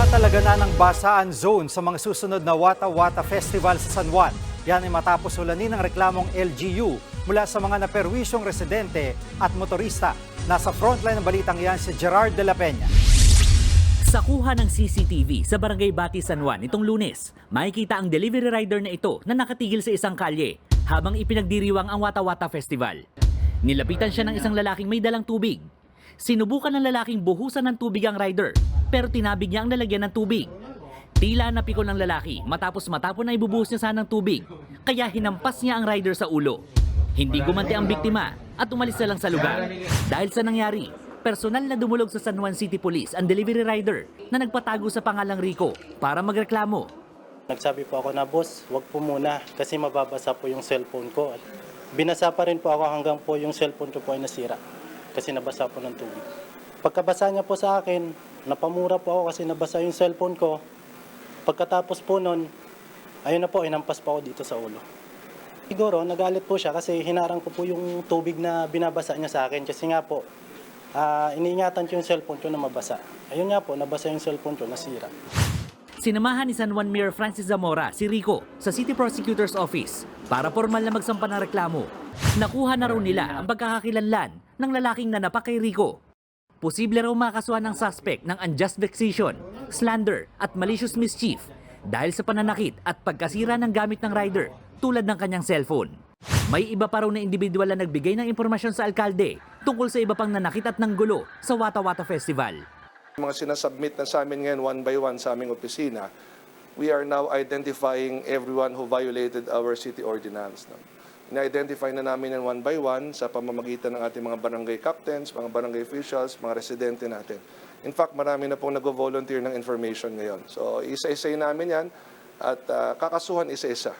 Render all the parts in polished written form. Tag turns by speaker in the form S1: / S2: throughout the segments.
S1: Magtatalaga na ng basaan zone sa mga susunod na Wata Wata Festival sa San Juan. Yan ay matapos ulanin ng reklamong LGU mula sa mga naperwisyong residente at motorista. Nasa frontline ng balitang yan si Gerard de la Peña.
S2: Sa kuha ng CCTV sa Barangay Bati, San Juan itong Lunes, makikita ang delivery rider na ito na nakatigil sa isang kalye habang ipinagdiriwang ang Wata Wata Festival. Nilapitan siya ng isang lalaking may dalang tubig. Sinubukan ng lalaking buhusan ng tubig ang rider, pero tinabig niya ang lalagyan ng tubig. Tila napikon ng lalaki matapos matapon na ibubuhos niya sana ng tubig, kaya hinampas niya ang rider sa ulo. Hindi gumanti ang biktima at umalis na lang sa lugar. Dahil sa nangyari, personal na dumulog sa San Juan City Police ang delivery rider na nagpatago sa pangalang Rico para magreklamo.
S3: Nagsabi po ako na, boss, wag po muna kasi mababasa po yung cellphone ko. At binasa pa rin po ako hanggang po yung cellphone ko po ay nasira kasi nabasa po ng tubig. Pagkabasa niya po sa akin, napamura po ako kasi nabasa yung cellphone ko. Pagkatapos po nun, ayun na po, inampas po ako dito sa ulo. Siguro, nagalit po siya kasi hinarang ko po yung tubig na binabasa niya sa akin kasi nga po, iniingatan ko yung cellphone ko na mabasa. Ayun nga po, nabasa yung cellphone ko, nasira.
S2: Sinamahan ni San Juan Mayor Francis Zamora si Rico sa City Prosecutor's Office para formal na magsampa ng reklamo. Nakuha na raw nila ang pagkakakilanlan ng lalaking nanapak kay Rico. Posible raw makasuhan ng suspect ng unjust vexation, slander at malicious mischief dahil sa pananakit at pagkasira ng gamit ng rider tulad ng kanyang cellphone. May iba pa raw na individual na nagbigay ng impormasyon sa alkalde tungkol sa iba pang nanakit at nanggulo sa Wata Wata Festival.
S4: Mga sinasubmit na sa amin ngayon one by one sa aming opisina, we are now identifying everyone who violated our city ordinance. Ina-identify na namin yan one by one sa pamamagitan ng ating mga barangay captains, mga barangay officials, mga residente natin. In fact, marami na pong nag-volunteer ng information ngayon. So, isa-isay namin yan at kakasuhan isa-isa.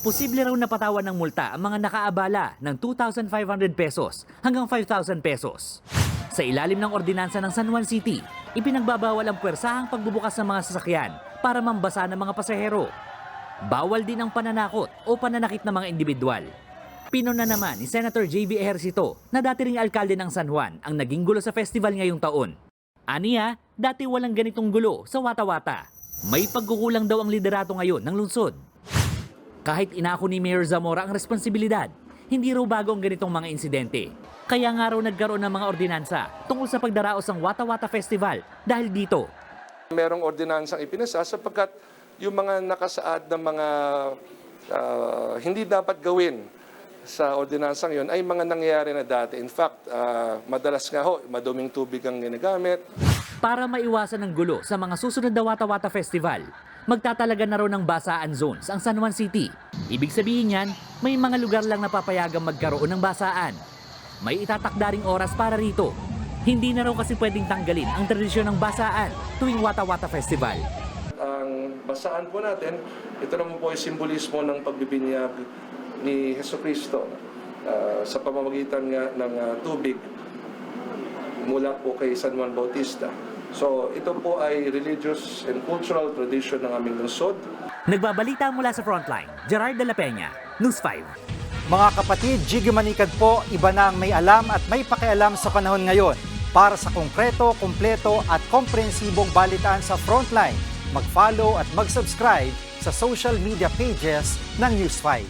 S2: Posible raw napatawan ng multa ang mga nakaabala ng 2,500 pesos hanggang 5,000 pesos. Sa ilalim ng ordinansa ng San Juan City, ipinagbabawal ang puwersahang pagbubukas ng mga sasakyan para mambasa ng mga pasahero. Bawal din ang pananakot o pananakit ng mga individual. Pinuna naman ni Senator J.V. Ejercito na dati ring alkalde ng San Juan ang naging gulo sa festival ngayong taon. Aniya, dati walang ganitong gulo sa Wata Wata. May pagkukulang daw ang liderato ngayon ng lungsod. Kahit inako ni Mayor Zamora ang responsibilidad, hindi raw bago ang ganitong mga insidente. Kaya nga raw nagkaroon ng mga ordinansa tungkol sa pagdaraos ng Wata Wata Festival dahil dito.
S4: Merong ordinansang ipinasa sapagkat yung mga nakasaad ng mga hindi dapat gawin sa ordinansang yon ay mga nangyayari na dati. In fact, madalas nga maduming tubig ang ginagamit.
S2: Para maiwasan ng gulo sa mga susunod na Wata Wata Festival, magtatalaga na raw ng basaan zones ang San Juan City. Ibig sabihin yan, may mga lugar lang napapayagang magkaroon ng basaan. May itatakda ring oras para rito. Hindi na raw kasi pwedeng tanggalin ang tradisyon ng basaan tuwing Wata Wata Festival.
S4: Ang basaan po natin, ito naman po ay simbolismo ng pagbibinyag ni Jesucristo sa pamamagitan nga ng tubig mula po kay San Juan Bautista. So ito po ay religious and cultural tradition ng aming lungsod.
S2: Nagbabalita mula sa Frontline, Gerard de la Peña, News 5.
S1: Mga kapatid, Jiggy Manikad po, iba na ang may alam at may pakialam sa panahon ngayon. Para sa konkreto, kumpleto at komprehensibong balitaan sa Frontline, mag-follow at mag-subscribe sa social media pages ng News 5.